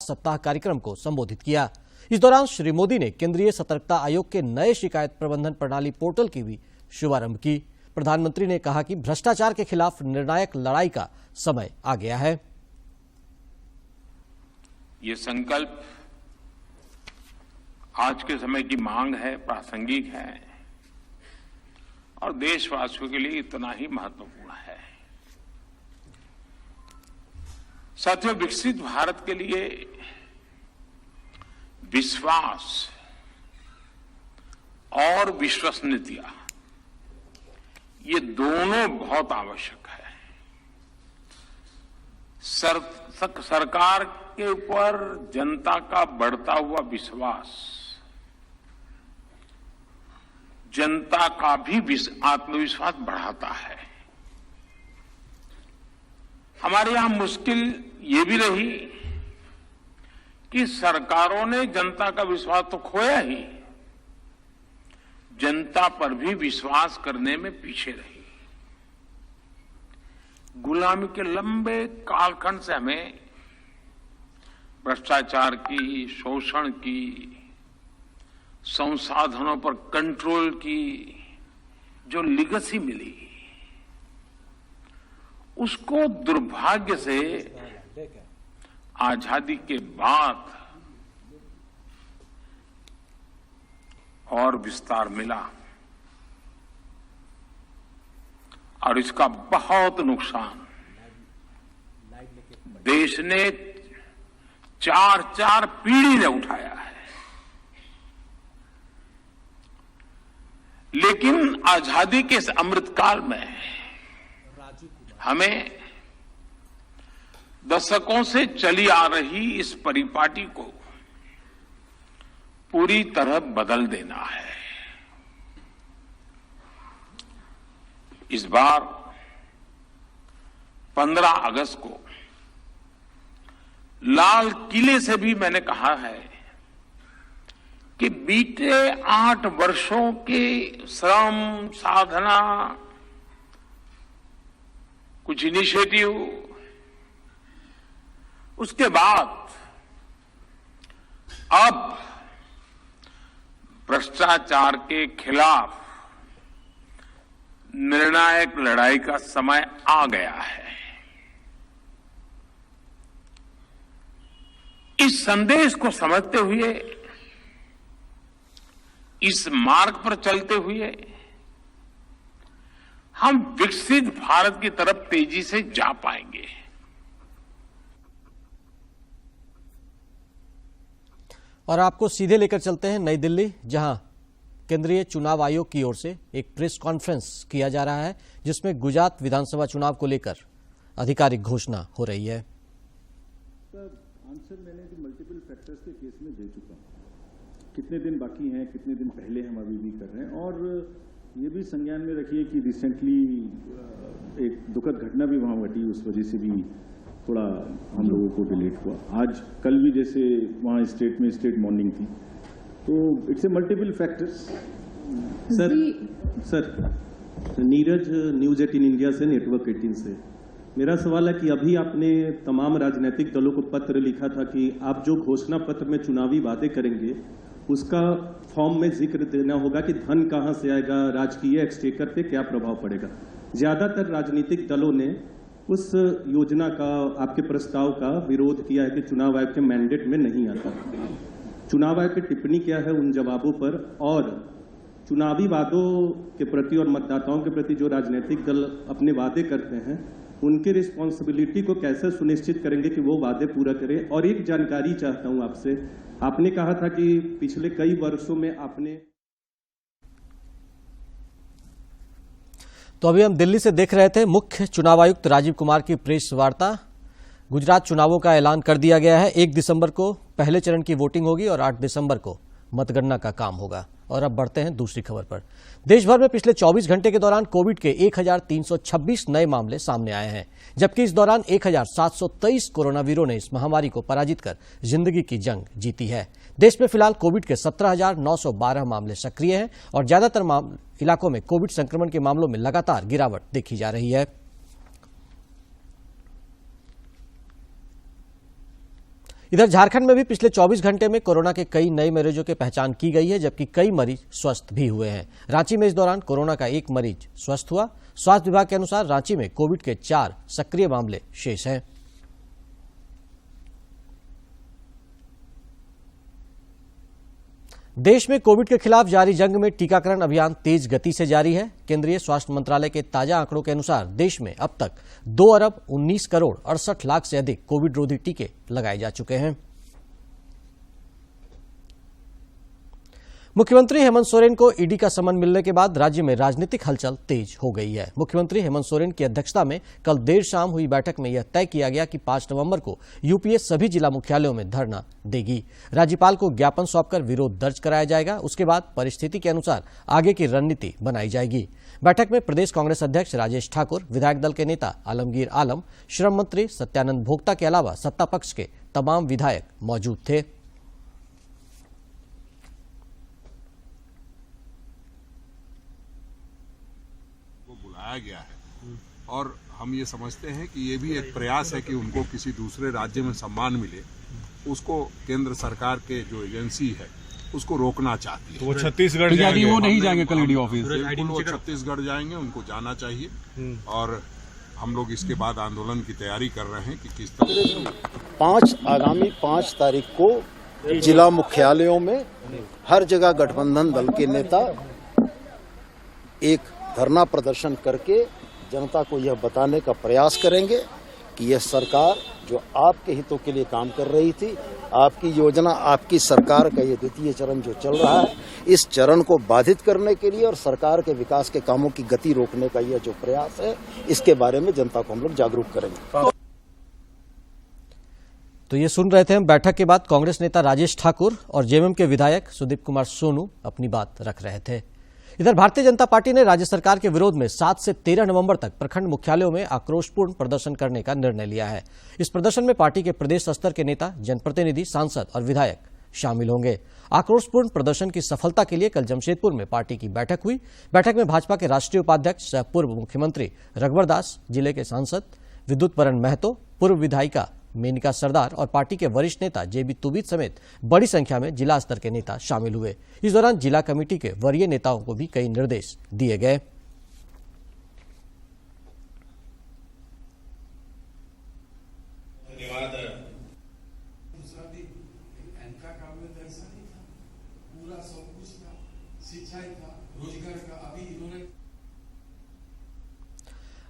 सप्ताह कार्यक्रम को संबोधित किया। इस दौरान श्री मोदी ने केंद्रीय सतर्कता आयोग के नए शिकायत प्रबंधन प्रणाली पोर्टल की भी शुभारंभ की। प्रधानमंत्री ने कहा कि भ्रष्टाचार के खिलाफ निर्णायक लड़ाई का समय आ गया है। ये संकल्प आज के समय की मांग है, प्रासंगिक है और देशवासियों के लिए इतना ही महत्वपूर्ण है। साथियों, विकसित भारत के लिए विश्वास और विश्वसनीयता ये दोनों बहुत आवश्यक है। सरकार के ऊपर जनता का बढ़ता हुआ विश्वास जनता का भी आत्मविश्वास बढ़ाता है। हमारे यहां मुश्किल ये भी रही कि सरकारों ने जनता का विश्वास तो खोया ही, जनता पर भी विश्वास करने में पीछे रही। गुलामी के लंबे कालखंड से हमें भ्रष्टाचार की, शोषण की, संसाधनों पर कंट्रोल की जो लिगेसी मिली, उसको दुर्भाग्य से आजादी के बाद और विस्तार मिला और इसका बहुत नुकसान देश ने चार पीढ़ी ने उठाया है। लेकिन आजादी के इस अमृतकाल में हमें दशकों से चली आ रही इस परिपाटी को पूरी तरह बदल देना है। इस बार 15 अगस्त को लाल किले से भी मैंने कहा है कि बीते 8 वर्षों के श्रम, साधना, कुछ इनिशिएटिव, उसके बाद अब भ्रष्टाचार के खिलाफ निर्णायक लड़ाई का समय आ गया है। इस संदेश को समझते हुए, इस मार्ग पर चलते हुए हम विकसित भारत की तरफ तेजी से जा पाएंगे। और आपको सीधे लेकर चलते हैं नई दिल्ली, जहां केंद्रीय चुनाव आयोग की ओर से एक प्रेस कॉन्फ्रेंस किया जा रहा है, जिसमें गुजरात विधानसभा चुनाव को लेकर आधिकारिक घोषणा हो रही है। आंसर मैंने मल्टीपल फैक्टर्स के केस में दे चुका हूं। कितने दिन बाकी हैं, कितने दिन पहले हम अभी भी कर रहे हैं। और ये भी संज्ञान में रखिए कि रिसेंटली एक दुखद घटना भी वहां घटी, उस वजह से भी थोड़ा हम लोगों को डिलेट हुआ। आज कल भी जैसे वहाँ स्टेट में स्टेट मॉर्निंग थी, तो it's a multiple factors. Sir Neeraj, news 18 India से, नेटवर्क 18 से। मेरा सवाल है कि अभी आपने तमाम राजनीतिक दलों को पत्र लिखा था कि आप जो घोषणा पत्र में चुनावी वादे करेंगे उसका फॉर्म में जिक्र देना होगा कि धन कहां से आएगा, राजकीय एक्सचेकर पे क्या प्रभाव पड़ेगा। ज्यादातर राजनीतिक दलों ने उस योजना का, आपके प्रस्ताव का विरोध किया है कि चुनाव आयोग के मैंडेट में नहीं आता। चुनाव आयोग की टिप्पणी क्या है उन जवाबों पर, और चुनावी वादों के प्रति और मतदाताओं के प्रति जो राजनीतिक दल अपने वादे करते हैं उनकी रिस्पॉन्सिबिलिटी को कैसे सुनिश्चित करेंगे कि वो वादे पूरा करें। और एक जानकारी चाहता हूं आपसे, आपने कहा था कि पिछले कई वर्षों में आपने, तो अभी हम दिल्ली से देख रहे थे मुख्य चुनाव आयुक्त राजीव कुमार की प्रेस वार्ता। गुजरात चुनावों का ऐलान कर दिया गया है। 1 दिसंबर को पहले चरण की वोटिंग होगी और 8 दिसंबर को मतगणना का काम होगा। और अब बढ़ते हैं दूसरी खबर पर। देश भर में पिछले 24 घंटे के दौरान कोविड के 1326 नए मामले सामने आए हैं, जबकि इस दौरान 1723 कोरोनावीरों ने इस महामारी को पराजित कर जिंदगी की जंग जीती है। देश में फिलहाल कोविड के 17,912 मामले सक्रिय हैं और ज्यादातर इलाकों में कोविड संक्रमण के मामलों में लगातार गिरावट देखी जा रही है। इधर झारखंड में भी पिछले 24 घंटे में कोरोना के कई नए मरीजों की पहचान की गई है, जबकि कई मरीज स्वस्थ भी हुए हैं। रांची में इस दौरान कोरोना का एक मरीज स्वस्थ हुआ। स्वास्थ्य विभाग के अनुसार रांची में कोविड के 4 सक्रिय मामले शेष हैं। देश में कोविड के खिलाफ जारी जंग में टीकाकरण अभियान तेज गति से जारी है। केंद्रीय स्वास्थ्य मंत्रालय के ताजा आंकड़ों के अनुसार देश में अब तक 2 अरब 19 करोड़ 68 लाख से अधिक कोविड रोधी टीके लगाए जा चुके हैं। मुख्यमंत्री हेमंत सोरेन को ईडी का समन मिलने के बाद राज्य में राजनीतिक हलचल तेज हो गई है। मुख्यमंत्री हेमंत सोरेन की अध्यक्षता में कल देर शाम हुई बैठक में यह तय किया गया कि 5 नवंबर को यूपीए सभी जिला मुख्यालयों में धरना देगी। राज्यपाल को ज्ञापन सौंपकर विरोध दर्ज कराया जाएगा। उसके बाद परिस्थिति के अनुसार आगे की रणनीति बनाई जाएगी। बैठक में प्रदेश कांग्रेस अध्यक्ष राजेश ठाकुर, विधायक दल के नेता आलमगीर आलम, श्रम मंत्री सत्यानंद भोक्ता के अलावा सत्ता पक्ष के तमाम विधायक मौजूद थे। बुलाया गया है और हम ये समझते हैं कि ये भी एक प्रयास है कि उनको किसी दूसरे राज्य में सम्मान मिले, उसको केंद्र सरकार के जो एजेंसी है उसको रोकना चाहती है। तो वो छत्तीसगढ़ जाएंगे? वो नहीं जाएंगे कल ईडी ऑफिस? बिल्कुल वो छत्तीसगढ़ जाएंगे, उनको जाना चाहिए और हम लोग इसके बाद आंदोलन की तैयारी कर रहे हैं कि किस तरह। आगामी 5 तारीख को जिला मुख्यालयों में हर जगह गठबंधन दल के नेता एक धरना प्रदर्शन करके जनता को यह बताने का प्रयास करेंगे कि यह सरकार जो आपके हितों के लिए काम कर रही थी, आपकी योजना, आपकी सरकार का ये द्वितीय चरण जो चल रहा है, इस चरण को बाधित करने के लिए और सरकार के विकास के कामों की गति रोकने का यह जो प्रयास है, इसके बारे में जनता को हम लोग जागरूक करेंगे। तो ये सुन रहे थे हम बैठक के बाद कांग्रेस नेता राजेश ठाकुर और जेएमएम के विधायक सुदीप कुमार सोनू अपनी बात रख रहे थे। इधर भारतीय जनता पार्टी ने राज्य सरकार के विरोध में 7 से 13 नवंबर तक प्रखंड मुख्यालयों में आक्रोशपूर्ण प्रदर्शन करने का निर्णय लिया है। इस प्रदर्शन में पार्टी के प्रदेश स्तर के नेता, जनप्रतिनिधि, सांसद और विधायक शामिल होंगे। आक्रोशपूर्ण प्रदर्शन की सफलता के लिए कल जमशेदपुर में पार्टी की बैठक हुई। बैठक में भाजपा के राष्ट्रीय उपाध्यक्ष सह पूर्व मुख्यमंत्री रघुवर दास, जिले के सांसद विद्युत परण महतो, पूर्व विधायिका मेनका सरदार और पार्टी के वरिष्ठ नेता जेबी तुबित समेत बड़ी संख्या में जिला स्तर के नेता शामिल हुए। इस दौरान जिला कमेटी के वरीय नेताओं को भी कई निर्देश दिए गए।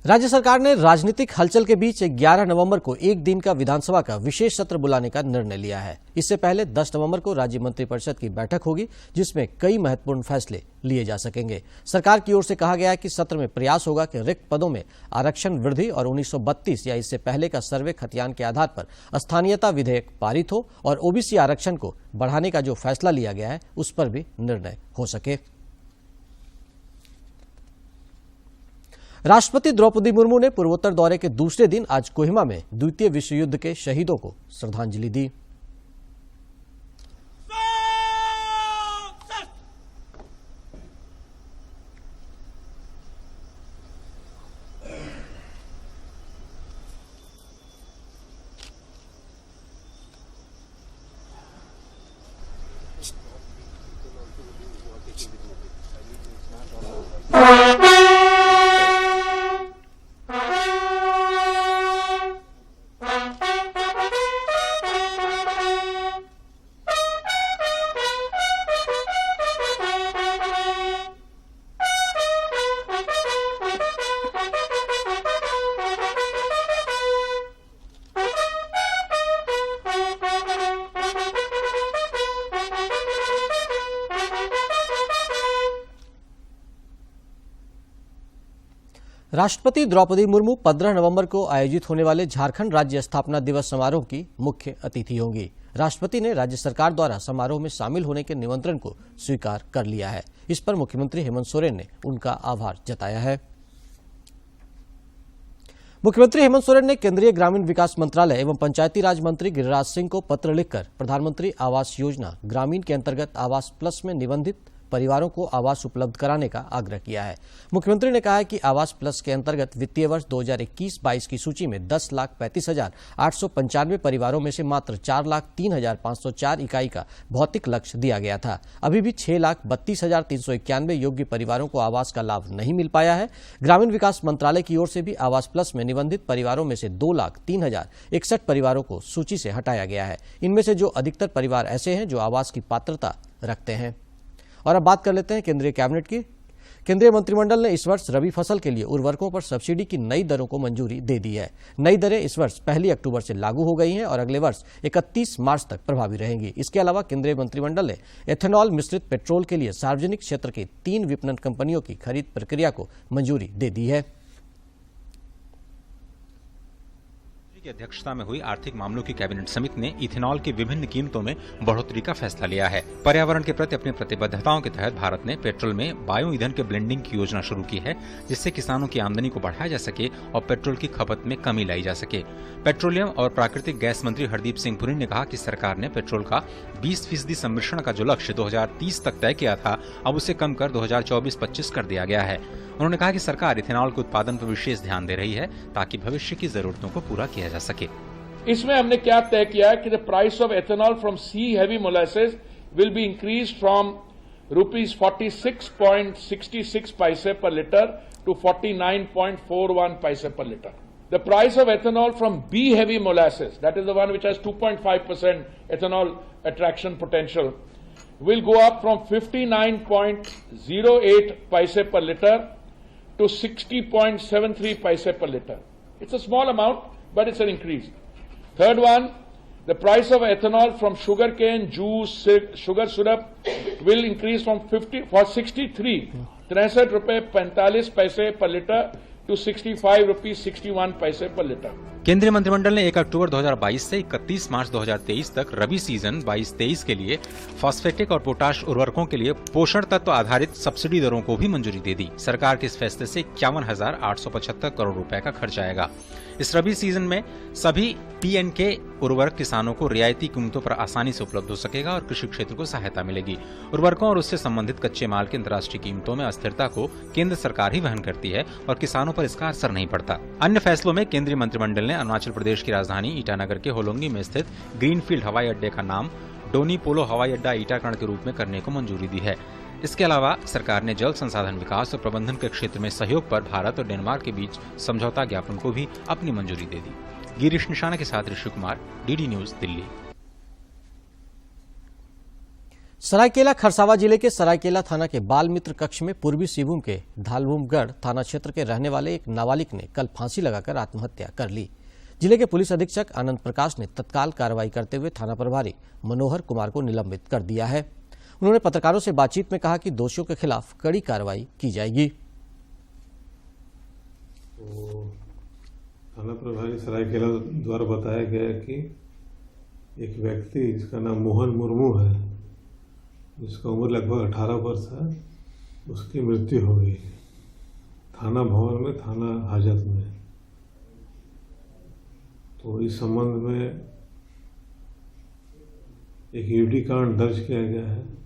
राज्य सरकार ने राजनीतिक हलचल के बीच 11 नवंबर को एक दिन का विधानसभा का विशेष सत्र बुलाने का निर्णय लिया है। इससे पहले 10 नवंबर को राज्य मंत्रिपरिषद की बैठक होगी, जिसमें कई महत्वपूर्ण फैसले लिए जा सकेंगे। सरकार की ओर से कहा गया है कि सत्र में प्रयास होगा कि रिक्त पदों में आरक्षण वृद्धि और 1932 या इससे पहले का सर्वे खतियान के आधार पर स्थानीयता विधेयक पारित हो और ओबीसी आरक्षण को बढ़ाने का जो फैसला लिया गया है उस पर भी निर्णय हो सके। राष्ट्रपति द्रौपदी मुर्मू ने पूर्वोत्तर दौरे के दूसरे दिन आज कोहिमा में द्वितीय विश्व युद्ध के शहीदों को श्रद्धांजलि दी। राष्ट्रपति द्रौपदी मुर्मू 15 नवंबर को आयोजित होने वाले झारखंड राज्य स्थापना दिवस समारोह की मुख्य अतिथि होंगी। राष्ट्रपति ने राज्य सरकार द्वारा समारोह में शामिल होने के निमंत्रण को स्वीकार कर लिया है। इस पर मुख्यमंत्री हेमंत सोरेन ने उनका आभार जताया है। मुख्यमंत्री हेमंत सोरेन ने केंद्रीय ग्रामीण विकास मंत्रालय एवं पंचायती राज मंत्री गिरिराज सिंह को पत्र लिखकर प्रधानमंत्री आवास योजना ग्रामीण के अंतर्गत आवास प्लस में निबंधित परिवारों को आवास उपलब्ध कराने का आग्रह किया है। मुख्यमंत्री ने कहा है कि आवास प्लस के अंतर्गत वित्तीय वर्ष 2021-22 की सूची में 10,35,895 परिवारों में से मात्र 4,03,504 इकाई का भौतिक लक्ष्य दिया गया था। अभी भी 6,32,391 योग्य परिवारों को आवास का लाभ नहीं मिल पाया है। ग्रामीण विकास मंत्रालय की ओर से भी आवास प्लस में निबंधित परिवारों में से 2,03,061 परिवारों को सूची से हटाया गया है। इनमें से जो अधिकतर परिवार ऐसे हैं जो आवास की पात्रता रखते हैं। और अब बात कर लेते हैं केंद्रीय कैबिनेट की। केंद्रीय मंत्रिमंडल ने इस वर्ष रबी फसल के लिए उर्वरकों पर सब्सिडी की नई दरों को मंजूरी दे दी है। नई दरें इस वर्ष 1 अक्टूबर से लागू हो गई हैं और अगले वर्ष 31 मार्च तक प्रभावी रहेंगी। इसके अलावा केंद्रीय मंत्रिमंडल ने एथेनॉल मिश्रित पेट्रोल के लिए सार्वजनिक क्षेत्र की 3 विपणन कंपनियों की खरीद प्रक्रिया को मंजूरी दे दी है। की अध्यक्षता में हुई आर्थिक मामलों की कैबिनेट समिति ने इथेनॉल की विभिन्न कीमतों में बढ़ोतरी का फैसला लिया है। पर्यावरण के प्रति अपनी प्रतिबद्धताओं के तहत भारत ने पेट्रोल में बायो ईंधन के ब्लेंडिंग की योजना शुरू की है, जिससे किसानों की आमदनी को बढ़ाया जा सके और पेट्रोल की खपत में कमी लाई जा सके। पेट्रोलियम और प्राकृतिक गैस मंत्री हरदीप सिंह पुरी ने कहा कि सरकार ने पेट्रोल का 20% सम्मिश्रण का जो लक्ष्य 2030 तक तय किया था, अब उसे कम कर 2024-25 कर दिया गया है। उन्होंने कहा कि सरकार इथेनॉल के उत्पादन पर विशेष ध्यान दे रही है ताकि भविष्य की जरूरतों को पूरा किया जा सके। इसमें हमने क्या तय किया है कि the price of ethanol from C heavy molasses will be increase from ₹46.66 पैसे पर लीटर टू 49.41 पैसे per litre. The price of ethanol from B heavy molasses, that is the one which has 2.5% ethanol attraction potential, will go up from 59.08 paise per liter to 60.73 paise per liter. It's a small amount, but it's an increase. Third one, the price of ethanol from sugarcane juice, sugar syrup will increase from 63 रुपए 45 पैसे per litre to 65 rupees 61 पैसे per litre. केंद्रीय मंत्रिमंडल ने 1 अक्टूबर 2022 से 31 मार्च 2023 तक रबी season 22-23 के लिए फॉस्फेटिक और पोटाश उर्वरकों के लिए पोषण तत्व आधारित सब्सिडी दरों को भी मंजूरी दे दी। सरकार के इस फैसले से 51,875 करोड़ रुपए का खर्च आएगा। इस रबी सीजन में सभी पीएनके उर्वरक किसानों को रियायती कीमतों पर आसानी से उपलब्ध हो सकेगा और कृषि क्षेत्र को सहायता मिलेगी। उर्वरकों और उससे संबंधित कच्चे माल की अंतर्राष्ट्रीय कीमतों में अस्थिरता को केंद्र सरकार ही वहन करती है और किसानों पर इसका असर नहीं पड़ता। अन्य फैसलों में केंद्रीय मंत्रिमंडल ने अरुणाचल प्रदेश की राजधानी ईटानगर के होलोंगी में स्थित ग्रीनफील्ड हवाई अड्डे का नाम डोनी पोलो हवाई अड्डा ईटाकरण के रूप में करने को मंजूरी दी है। इसके अलावा सरकार ने जल संसाधन विकास और प्रबंधन के क्षेत्र में सहयोग पर भारत और डेनमार्क के बीच समझौता ज्ञापन को भी अपनी मंजूरी दे दी। गिरीश निशाना के साथ ऋषि कुमार, डीडी न्यूज, दिल्ली। सरायकेला खरसावां जिले के सरायकेला थाना के बाल मित्र कक्ष में पूर्वी सिंहभूम के धालभूमगढ़ थाना क्षेत्र के रहने वाले एक नाबालिग ने कल फांसी लगाकर आत्महत्या कर ली। जिले के पुलिस अधीक्षक आनंद प्रकाश ने तत्काल कार्रवाई करते हुए थाना प्रभारी मनोहर कुमार को निलंबित कर दिया है। उन्होंने पत्रकारों से बातचीत में कहा कि दोषियों के खिलाफ कड़ी कार्रवाई की जाएगी। तो थाना प्रभारी सरायकेला द्वारा बताया गया कि एक व्यक्ति जिसका नाम मोहन मुर्मू है, जिसका उम्र लगभग 18 वर्ष है, उसकी मृत्यु हो गई थाना भवन में, थाना हाजत में। तो इस संबंध में एक यूडी कांड दर्ज किया गया है।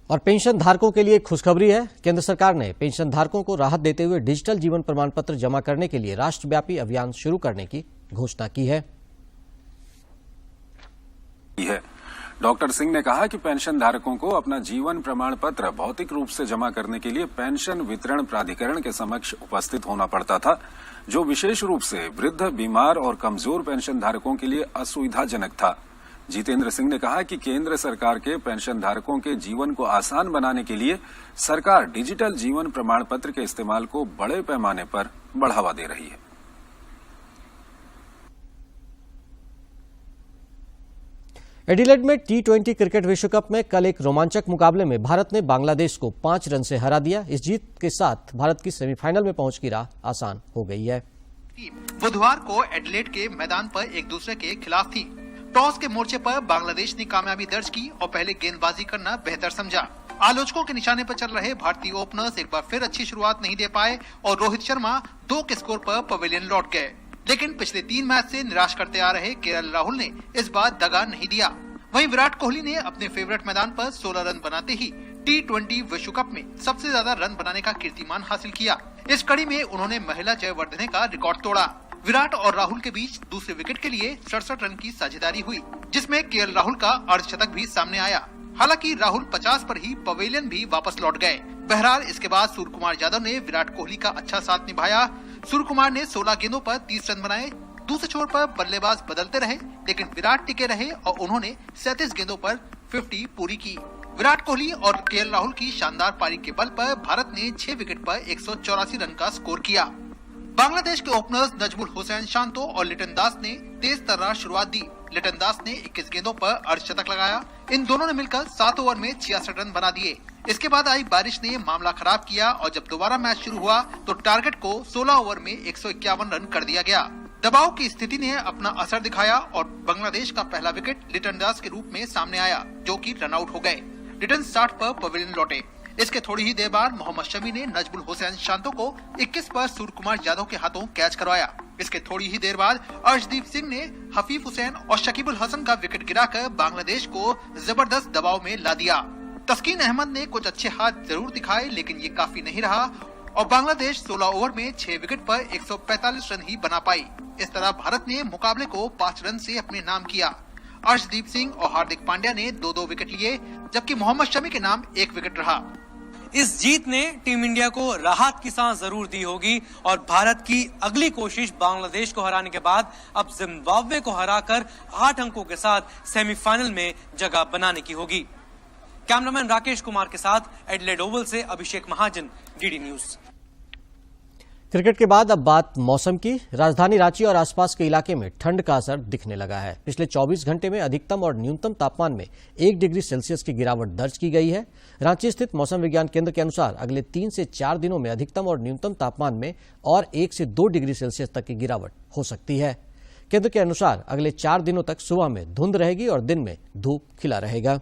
और पेंशन धारकों के लिए खुशखबरी है। केंद्र सरकार ने पेंशन धारकों को राहत देते हुए डिजिटल जीवन प्रमाण पत्र जमा करने के लिए राष्ट्रव्यापी अभियान शुरू करने की घोषणा की है। डॉक्टर सिंह ने कहा कि पेंशन धारकों को अपना जीवन प्रमाण पत्र भौतिक रूप से जमा करने के लिए पेंशन वितरण प्राधिकरण के समक्ष उपस्थित होना पड़ता था, जो विशेष रूप से वृद्ध, बीमार और कमजोर पेंशन धारकों के लिए असुविधाजनक था। जितेंद्र सिंह ने कहा कि केंद्र सरकार के पेंशन धारकों के जीवन को आसान बनाने के लिए सरकार डिजिटल जीवन प्रमाण पत्र के इस्तेमाल को बड़े पैमाने पर बढ़ावा दे रही है। एडिलेड में T20 क्रिकेट विश्व कप में कल एक रोमांचक मुकाबले में भारत ने बांग्लादेश को 5 रन से हरा दिया। इस जीत के साथ भारत की सेमीफाइनल में पहुंच की राह आसान हो गई है। बुधवार को एडिलेड के मैदान पर एक दूसरे के खिलाफ थी। टॉस के मोर्चे पर बांग्लादेश ने कामयाबी दर्ज की और पहले गेंदबाजी करना बेहतर समझा। आलोचकों के निशाने पर चल रहे भारतीय ओपनर्स एक बार फिर अच्छी शुरुआत नहीं दे पाए और रोहित शर्मा 2 के स्कोर पर पवेलियन लौट गए। लेकिन पिछले 3 मैच से निराश करते आ रहे केएल राहुल ने इस बार दगा नहीं दिया। वहीं विराट कोहली ने अपने फेवरेट मैदान पर 16 रन बनाते ही T20 विश्व कप में सबसे ज्यादा रन बनाने का कीर्तिमान हासिल किया। इस कड़ी में उन्होंने महिला जयवर्धने का रिकॉर्ड तोड़ा। विराट और राहुल के बीच दूसरे विकेट के लिए 67 रन की साझेदारी हुई, जिसमें केएल राहुल का अर्धशतक भी सामने आया। हालांकि राहुल 50 पर ही पवेलियन भी वापस लौट गए। बहरहाल इसके बाद सूर्यकुमार यादव ने विराट कोहली का अच्छा साथ निभाया। सूर्यकुमार ने 16 गेंदों पर 30 रन बनाए। दूसरे छोर पर बल्लेबाज बदलते रहे, लेकिन विराट टिके रहे और उन्होंने 37 गेंदों पर 50 पूरी की। विराट कोहली और केएल राहुल की शानदार पारी के बल पर भारत ने 6 विकेट पर 184 रन का स्कोर किया। बांग्लादेश के ओपनर्स नजमुल हुसैन शांतो और लिटन दास ने तेज तर्रार शुरुआत दी। लिटन दास ने 21 गेंदों पर अर्धशतक लगाया। इन दोनों ने मिलकर 7 ओवर में 66 रन बना दिए। इसके बाद आई बारिश ने मामला खराब किया और जब दोबारा मैच शुरू हुआ तो टारगेट को 16 ओवर में 151 रन कर दिया गया। दबाव की स्थिति ने अपना असर दिखाया और बांग्लादेश का पहला विकेट लिटन दास के रूप में सामने आया, जो कि रन आउट हो गए। लिटन 60 पर पवेलियन लौटे। इसके थोड़ी ही देर बाद मोहम्मद शमी ने नजमुल हुसैन शांतो को 21 पर सूर्यकुमार यादव के हाथों कैच करवाया। इसके थोड़ी ही देर बाद अर्शदीप सिंह ने हफीफ हुसैन और शकीबुल हसन का विकेट गिराकर बांग्लादेश को जबरदस्त दबाव में ला दिया। तस्कीन अहमद ने कुछ अच्छे हाथ जरूर दिखाए, लेकिन ये काफी नहीं रहा और बांग्लादेश 16 ओवर में 6 विकेट पर 145 रन ही बना पाई। इस तरह भारत ने मुकाबले को 5 रन से अपने नाम किया। अर्शदीप सिंह और हार्दिक पांड्या ने 2-2 विकेट लिए, जबकि मोहम्मद शमी के नाम 1 विकेट रहा। इस जीत ने टीम इंडिया को राहत की सांस जरूर दी होगी और भारत की अगली कोशिश बांग्लादेश को हराने के बाद अब जिम्बाब्वे को हराकर 8 अंकों के साथ सेमीफाइनल में जगह बनाने की होगी। कैमरामैन राकेश कुमार के साथ एडिलेड ओवल से अभिषेक महाजन, डीडी न्यूज। क्रिकेट के बाद अब बात मौसम की। राजधानी रांची और आसपास के इलाके में ठंड का असर दिखने लगा है। पिछले 24 घंटे में अधिकतम और न्यूनतम तापमान में 1 डिग्री सेल्सियस की गिरावट दर्ज की गई है। रांची स्थित मौसम विज्ञान केंद्र के अनुसार अगले 3 से 4 दिनों में अधिकतम और न्यूनतम तापमान में और 1 से 2 डिग्री सेल्सियस तक की गिरावट हो सकती है। केंद्र के अनुसार अगले 4 दिनों तक सुबह में धुंध रहेगी और दिन में धूप खिला रहेगा।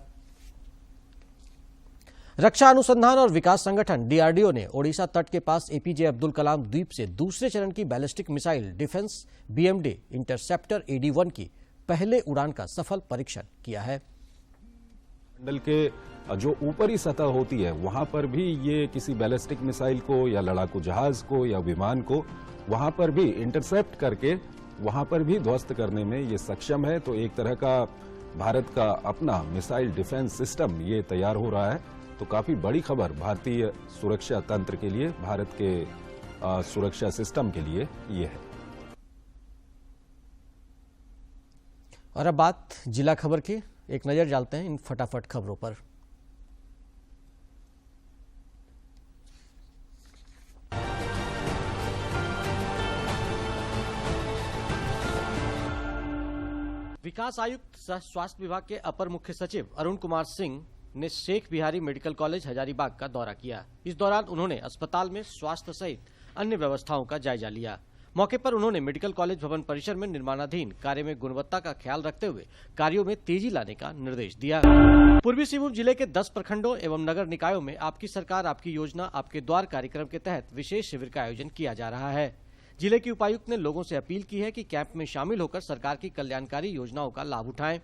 रक्षा अनुसंधान और विकास संगठन डीआरडीओ ने ओडिशा तट के पास एपीजे अब्दुल कलाम द्वीप से दूसरे चरण की ballistic missile defence BMD interceptor AD-1 की पहले उड़ान का सफल परीक्षण किया है। मंडल के जो ऊपरी सतह होती है वहां पर भी ये किसी बैलिस्टिक मिसाइल को या लड़ाकू जहाज को या विमान को वहां पर भी इंटरसेप्ट करके वहां पर भी ध्वस्त करने में ये सक्षम है। तो एक तरह का भारत का अपना मिसाइल डिफेंस सिस्टम ये तैयार हो रहा है। तो काफी बड़ी खबर भारतीय सुरक्षा तंत्र के लिए, भारत के सुरक्षा सिस्टम के लिए ये है। और अब बात जिला खबर की। एक नजर डालते हैं इन फटाफट खबरों पर। विकास आयुक्त सह स्वास्थ्य विभाग के अपर मुख्य सचिव अरुण कुमार सिंह ने शेख बिहारी मेडिकल कॉलेज हजारीबाग का दौरा किया। इस दौरान उन्होंने अस्पताल में स्वास्थ्य सहित अन्य व्यवस्थाओं का जायजा लिया। मौके पर उन्होंने मेडिकल कॉलेज भवन परिसर में निर्माणाधीन कार्य में गुणवत्ता का ख्याल रखते हुए कार्यों में तेजी लाने का निर्देश दिया। पूर्वी सिंहभूम जिले के 10 प्रखंडों एवं नगर निकायों में आपकी सरकार आपकी योजना आपके द्वार कार्यक्रम के तहत विशेष शिविर का आयोजन किया जा रहा है। जिले की उपायुक्त ने लोगों से अपील की है कि कैंप में शामिल होकर सरकार की कल्याणकारी योजनाओं का लाभ उठाएं।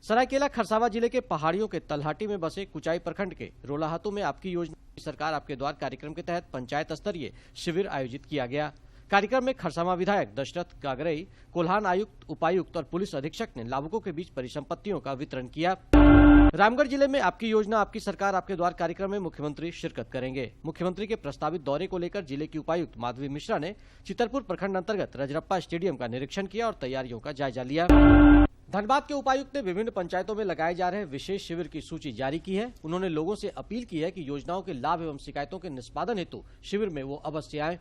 सरायकेला खरसावां जिले के पहाड़ियों के तलहाटी में बसे कुचाई प्रखंड के रोलाहातों में आपकी योजना सरकार आपके द्वार कार्यक्रम के तहत पंचायत स्तरीय शिविर आयोजित किया गया। कार्यक्रम में खरसावां विधायक दशरथ कागरई, कोल्हान आयुक्त, उपायुक्त और पुलिस अधीक्षक ने लाभुकों के बीच परिसंपत्तियों का वितरण किया। रामगढ़ जिले में आपकी योजना आपकी सरकार आपके द्वार कार्यक्रम में मुख्यमंत्री शिरकत करेंगे। मुख्यमंत्री के प्रस्तावित दौरे को लेकर जिले की उपायुक्त माधवी मिश्रा ने चितरपुर प्रखंड अंतर्गत रजरप्पा स्टेडियम का निरीक्षण किया और तैयारियों का जायजा लिया। धनबाद के उपायुक्त ने विभिन्न पंचायतों में लगाए जा रहे विशेष शिविर की सूची जारी की है। उन्होंने लोगों से अपील की है कि योजनाओं के लाभ एवं शिकायतों के निष्पादन हेतु शिविर में वो अवश्य आएं।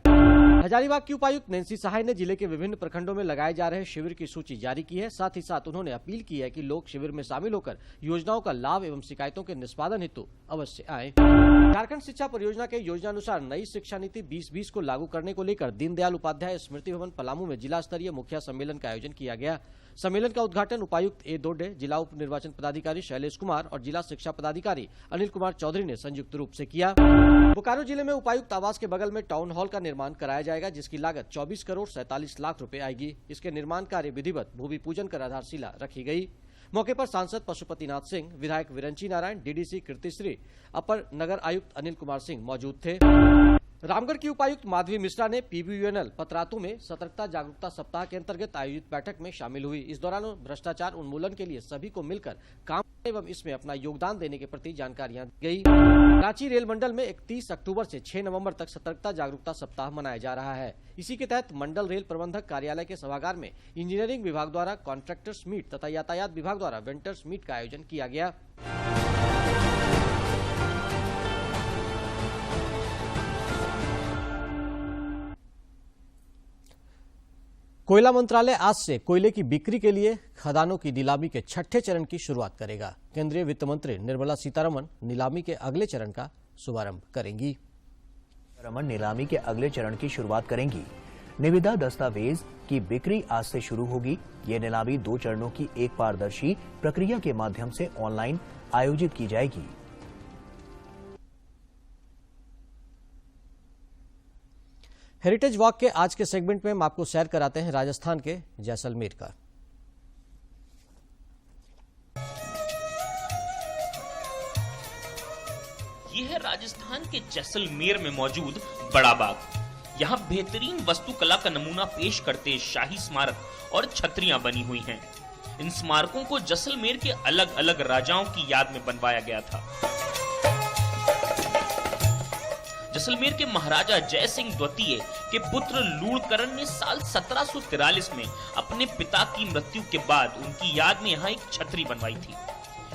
हजारीबाग की उपायुक्त नैन्सी सहाय ने जिले के विभिन्न प्रखंडों में लगाए जा रहे शिविर की सूची जारी की है। साथ ही साथ उन्होंने अपील की है कि लोग शिविर में शामिल होकर योजनाओं का लाभ एवं शिकायतों के निष्पादन हेतु अवश्य आएं। झारखंड शिक्षा परियोजना के योजनानुसार नई शिक्षा नीति 2020 को लागू करने को लेकर दीनदयाल उपाध्याय स्मृति भवन पलामू में जिला स्तरीय मुखिया सम्मेलन का आयोजन किया गया। सम्मेलन का उद्घाटन उद्घाटन उपायुक्त ए दोडे, जिला उप निर्वाचन पदाधिकारी शैलेश कुमार और जिला शिक्षा पदाधिकारी अनिल कुमार चौधरी ने संयुक्त रूप से किया। बोकारो जिले में उपायुक्त आवास के बगल में टाउन हॉल का निर्माण कराया जाएगा, जिसकी लागत 24 करोड़ 47 लाख रुपए आएगी। इसके निर्माण कार्य विधिवत भूमि पूजन कर आधारशिला रखी गई। मौके पर सांसद पशुपतिनाथ सिंह, विधायक विरंची नारायण, डीडीसी कीर्तिश्री, अपर नगर आयुक्त अनिल कुमार सिंह मौजूद थे। रामगढ़ की उपायुक्त माधवी मिश्रा ने पीबीयूएनएल पतरातू में सतर्कता जागरूकता सप्ताह के अंतर्गत आयोजित बैठक में शामिल हुई। इस दौरान भ्रष्टाचार उन्मूलन के लिए सभी को मिलकर काम एवं इसमें अपना योगदान देने के प्रति जानकारियां दी गई। रांची रेल मंडल में 31 अक्टूबर से 6 नवंबर तक सतर्कता जागरूकता सप्ताह मनाया जा रहा है। इसी के तहत मंडल रेल प्रबंधक कार्यालय के सभागार में इंजीनियरिंग विभाग द्वारा कॉन्ट्रैक्टर्स मीट तथा यातायात विभाग द्वारा वेंडर्स मीट का आयोजन किया गया। कोयला मंत्रालय आज से कोयले की बिक्री के लिए खदानों की नीलामी के छठे चरण की शुरुआत करेगा। केंद्रीय वित्त मंत्री निर्मला सीतारमण नीलामी के अगले चरण का शुभारंभ करेंगी। सीतारमण नीलामी के अगले चरण की शुरुआत करेंगी। निविदा दस्तावेज की बिक्री आज से शुरू होगी। ये नीलामी 2 चरणों की एक पारदर्शी प्रक्रिया के माध्यम से ऑनलाइन आयोजित की जाएगी। हेरिटेज वॉक के आज के सेगमेंट में हम आपको सैर कराते हैं राजस्थान के जैसलमेर का। यह है राजस्थान के जैसलमेर में मौजूद बड़ा बाग। यहाँ बेहतरीन वास्तुकला का नमूना पेश करते शाही स्मारक और छतरियां बनी हुई हैं। इन स्मारकों को जैसलमेर के अलग अलग राजाओं की याद में बनवाया गया था। जैसलमेर के महाराजा जय सिंह द्वितीय के पुत्र लूणकरण ने साल 1743 में अपने पिता की मृत्यु के बाद उनकी याद में यहाँ एक छतरी बनवाई थी।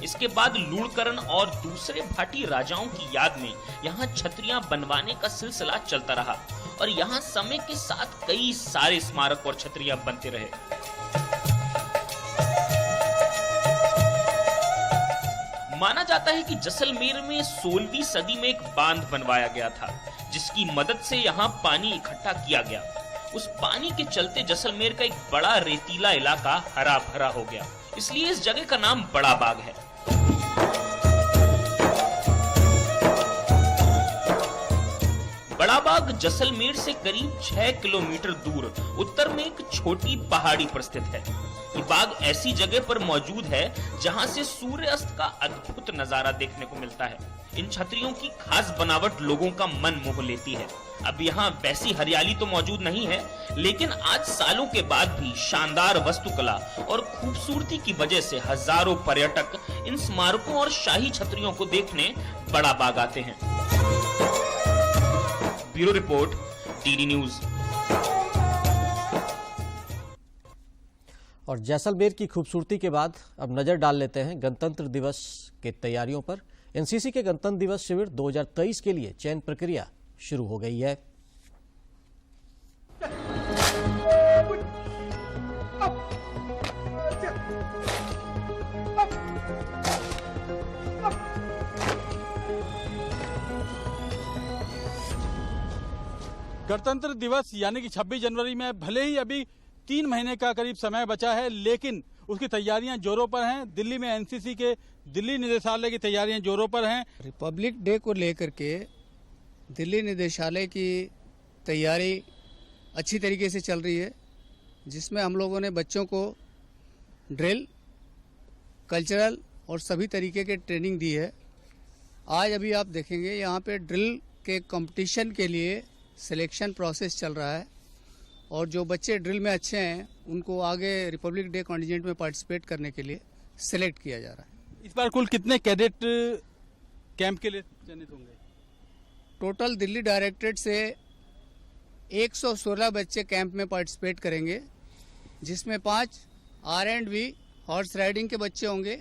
इसके बाद लूणकरण और दूसरे भाटी राजाओं की याद में यहाँ छतरियां बनवाने का सिलसिला चलता रहा और यहाँ समय के साथ कई सारे स्मारक और छतरियां बनते रहे। माना जाता है कि जैसलमेर में 16वीं सदी में एक बांध बनवाया गया था, जिसकी मदद से यहाँ पानी इकट्ठा किया गया। उस पानी के चलते जैसलमेर का एक बड़ा रेतीला इलाका हरा भरा हो गया, इसलिए इस जगह का नाम बड़ा बाग है। बड़ा बाग जैसलमेर से करीब 6 किलोमीटर दूर उत्तर में एक छोटी पहाड़ी पर स्थित है। ये बाग ऐसी जगह पर मौजूद है जहां से सूर्यास्त का अद्भुत नजारा देखने को मिलता है। इन छतरियों की खास बनावट लोगों का मन मोह लेती है। अब यहाँ वैसी हरियाली तो मौजूद नहीं है, लेकिन आज सालों के बाद भी शानदार वास्तुकला और खूबसूरती की वजह से हजारों पर्यटक इन स्मारकों और शाही छतरियों को देखने बड़ा बाग आते हैं। Bureau report, DD news. और जैसलमेर की खूबसूरती के बाद अब नजर डाल लेते हैं गणतंत्र दिवस के तैयारियों पर। एनसीसी के गणतंत्र दिवस शिविर 2023 के लिए चयन प्रक्रिया शुरू हो गई है। गणतंत्र दिवस यानी कि 26 जनवरी में भले ही अभी 3 महीने का करीब समय बचा है, लेकिन उसकी तैयारियां जोरों पर हैं। दिल्ली में एनसीसी के दिल्ली निदेशालय की तैयारियां जोरों पर हैं। रिपब्लिक डे को लेकर के दिल्ली निदेशालय की तैयारी अच्छी तरीके से चल रही है, जिसमें हम लोगों ने बच्चों को ड्रिल, कल्चरल और सभी तरीके के ट्रेनिंग दी है। आज अभी आप देखेंगे यहाँ पे ड्रिल के कंपटीशन के लिए सिलेक्शन प्रोसेस चल रहा है और जो बच्चे ड्रिल में अच्छे हैं उनको आगे रिपब्लिक डे कॉन्टिजेंट में पार्टिसिपेट करने के लिए सिलेक्ट किया जा रहा है। इस बार कुल कितने कैडेट कैंप के लिए चयनित होंगे? टोटल दिल्ली डायरेक्टरेट से 116 बच्चे कैंप में पार्टिसिपेट करेंगे, जिसमें 5 R&B हॉर्स राइडिंग के बच्चे होंगे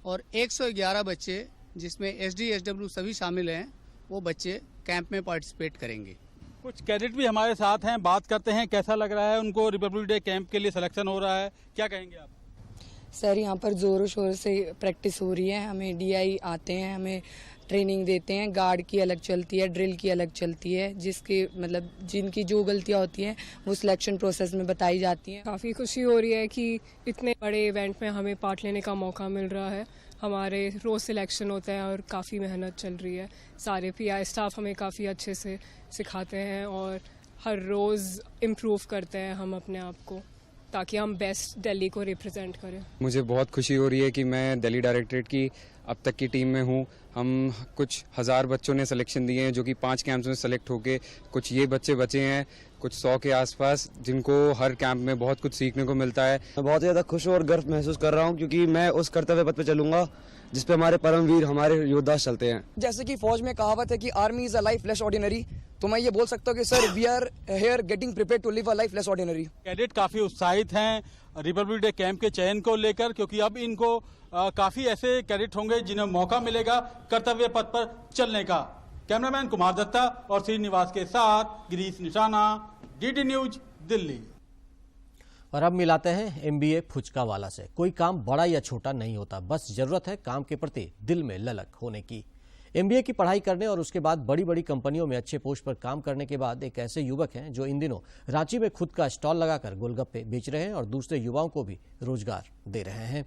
और 111 बच्चे जिसमें SD, SW सभी शामिल हैं, वो बच्चे कैंप में पार्टिसिपेट करेंगे। कुछ कैडेट भी हमारे साथ हैं, बात करते हैं कैसा लग रहा है उनको। रिपब्लिक डे कैंप के लिए सिलेक्शन हो रहा है, क्या कहेंगे आप? सर यहाँ पर जोरों शोरों से प्रैक्टिस हो रही है। हमें DI आते हैं, हमें ट्रेनिंग देते हैं। गार्ड की अलग चलती है, ड्रिल की अलग चलती है, जिसकी मतलब जिनकी जो गलतियां होती हैं वो सिलेक्शन प्रोसेस में बताई जाती हैं। काफ़ी खुशी हो रही है कि इतने बड़े इवेंट में हमें पार्ट लेने का मौका मिल रहा है। हमारे रोज़ सिलेक्शन होता है और काफ़ी मेहनत चल रही है। सारे PI स्टाफ हमें काफ़ी अच्छे से सिखाते हैं और हर रोज़ इम्प्रूव करते हैं हम अपने आप को, ताकि हम बेस्ट दिल्ली को रिप्रेजेंट करें। मुझे बहुत खुशी हो रही है कि मैं दिल्ली डायरेक्टरेट की अब तक की टीम में हूँ। हम कुछ 1000 बच्चों ने सिलेक्शन दिए हैं, जो कि 5 कैंप्स में सेलेक्ट होके कुछ ये बच्चे बचे हैं, कुछ 100 के आसपास, जिनको हर कैंप में बहुत कुछ सीखने को मिलता है। मैं बहुत ज़्यादा खुश और गर्व महसूस कर रहा हूँ, क्योंकि मैं उस कर्तव्य पथ पे चलूंगा जिस पे हमारे परमवीर, हमारे योद्धा चलते हैं। जैसे कि फौज में कहावत है कि army is a life less ordinary, तो मैं ये बोल सकता हूँ कि sir we are here getting prepared to live a life less ordinary. Cadet काफी उत्साहित हैं रिपब्लिक डे कैंप के चयन को लेकर, क्योंकि अब इनको काफी ऐसे कैडेट होंगे जिन्हें मौका मिलेगा कर्तव्य पथ पर चलने का। कैमरामैन कुमार दत्ता और श्रीनिवास के साथ गिरीश निशाना, DD न्यूज, दिल्ली। और अब मिलाते हैं MBA फुचकावाला से। कोई काम बड़ा या छोटा नहीं होता, बस जरूरत है काम के प्रति दिल में ललक होने की। MBA की पढ़ाई करने और उसके बाद बड़ी बड़ी कंपनियों में अच्छे पोस्ट पर काम करने के बाद एक ऐसे युवक हैं जो इन दिनों रांची में खुद का स्टॉल लगाकर गोलगप्पे बेच रहे हैं और दूसरे युवाओं को भी रोजगार दे रहे हैं।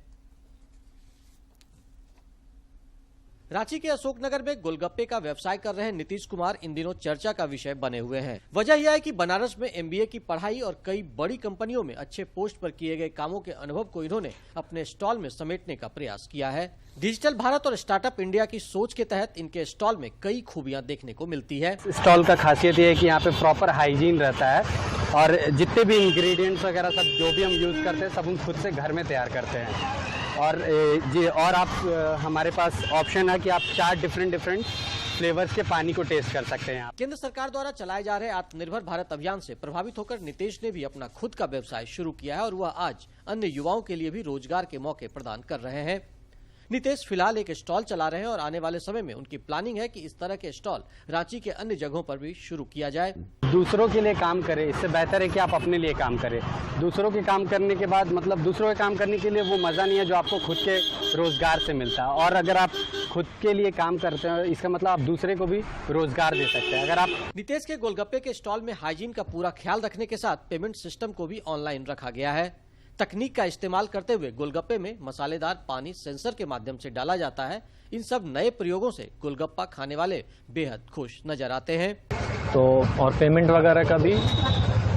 रांची के अशोकनगर में गोलगप्पे का व्यवसाय कर रहे नीतीश कुमार इन दिनों चर्चा का विषय बने हुए हैं। वजह यह है कि बनारस में MBA की पढ़ाई और कई बड़ी कंपनियों में अच्छे पोस्ट पर किए गए कामों के अनुभव को इन्होंने अपने स्टॉल में समेटने का प्रयास किया है। डिजिटल भारत और स्टार्टअप इंडिया की सोच के तहत इनके स्टॉल में कई खूबियां देखने को मिलती है। स्टॉल का खासियत ये है कि यहाँ पे प्रॉपर हाइजीन रहता है और जितने भी इंग्रेडिएंट्स वगैरह सब जो भी हम यूज करते हैं सब हम खुद से घर में तैयार करते हैं। और आप हमारे पास ऑप्शन है कि आप 4 डिफरेंट फ्लेवर्स के पानी को टेस्ट कर सकते हैं। केंद्र सरकार द्वारा चलाए जा रहे आत्मनिर्भर भारत अभियान से प्रभावित होकर नीतीश ने भी अपना खुद का व्यवसाय शुरू किया है और वह आज अन्य युवाओं के लिए भी रोजगार के मौके प्रदान कर रहे हैं। नीतीश फिलहाल एक स्टॉल चला रहे हैं और आने वाले समय में उनकी प्लानिंग है कि इस तरह के स्टॉल रांची के अन्य जगहों पर भी शुरू किया जाए। दूसरों के लिए काम करें, इससे बेहतर है कि आप अपने लिए काम करें। दूसरों के काम करने के बाद मतलब दूसरों के काम करने के लिए वो मजा नहीं है जो आपको खुद के रोजगार से मिलता है। और अगर आप खुद के लिए काम करते हैं इसका मतलब आप दूसरे को भी रोजगार दे सकते हैं। अगर आप नीतीश के गोलगप्पे के स्टॉल में हाइजीन का पूरा ख्याल रखने के साथ पेमेंट सिस्टम को भी ऑनलाइन रखा गया है। तकनीक का इस्तेमाल करते हुए गोलगप्पे में मसालेदार पानी सेंसर के माध्यम से डाला जाता है। इन सब नए प्रयोगों से गोलगप्पा खाने वाले बेहद खुश नजर आते हैं। तो और पेमेंट वगैरह का भी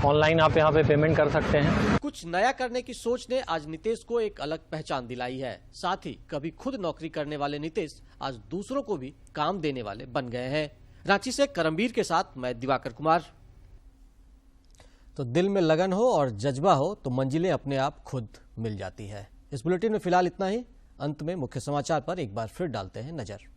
ऑनलाइन आप यहाँ पे पेमेंट कर सकते हैं। कुछ नया करने की सोच ने आज नीतीश को एक अलग पहचान दिलाई है। साथ ही कभी खुद नौकरी करने वाले नीतीश आज दूसरों को भी काम देने वाले बन गए हैं। रांची से करमबीर के साथ मैं दिवाकर कुमार। तो दिल में लगन हो और जज्बा हो तो मंजिलें अपने आप खुद मिल जाती है। इस बुलेटिन में फिलहाल इतना ही। अंत में मुख्य समाचार पर एक बार फिर डालते हैं नजर।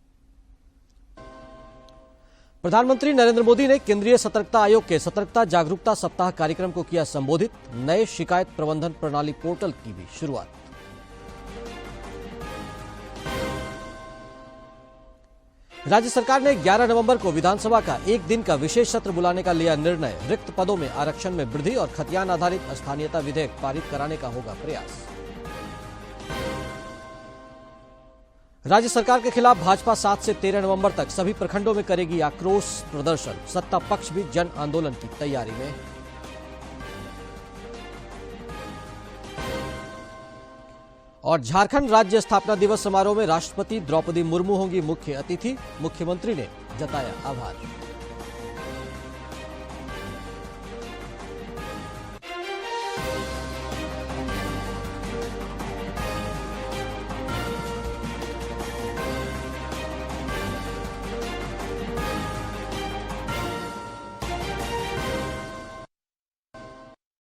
प्रधानमंत्री नरेंद्र मोदी ने केंद्रीय सतर्कता आयोग के सतर्कता जागरूकता सप्ताह कार्यक्रम को किया संबोधित। नए शिकायत प्रबंधन प्रणाली पोर्टल की भी शुरुआत। राज्य सरकार ने 11 नवंबर को विधानसभा का एक दिन का विशेष सत्र बुलाने का लिया निर्णय। रिक्त पदों में आरक्षण में वृद्धि और खतियान आधारित स्थानीयता विधेयक पारित कराने का होगा प्रयास। राज्य सरकार के खिलाफ भाजपा 7 से 13 नवंबर तक सभी प्रखंडों में करेगी आक्रोश प्रदर्शन। सत्ता पक्ष भी जन आंदोलन की तैयारी में। और झारखंड राज्य स्थापना दिवस समारोह में राष्ट्रपति द्रौपदी मुर्मू होंगी मुख्य अतिथि। मुख्यमंत्री ने जताया आभार।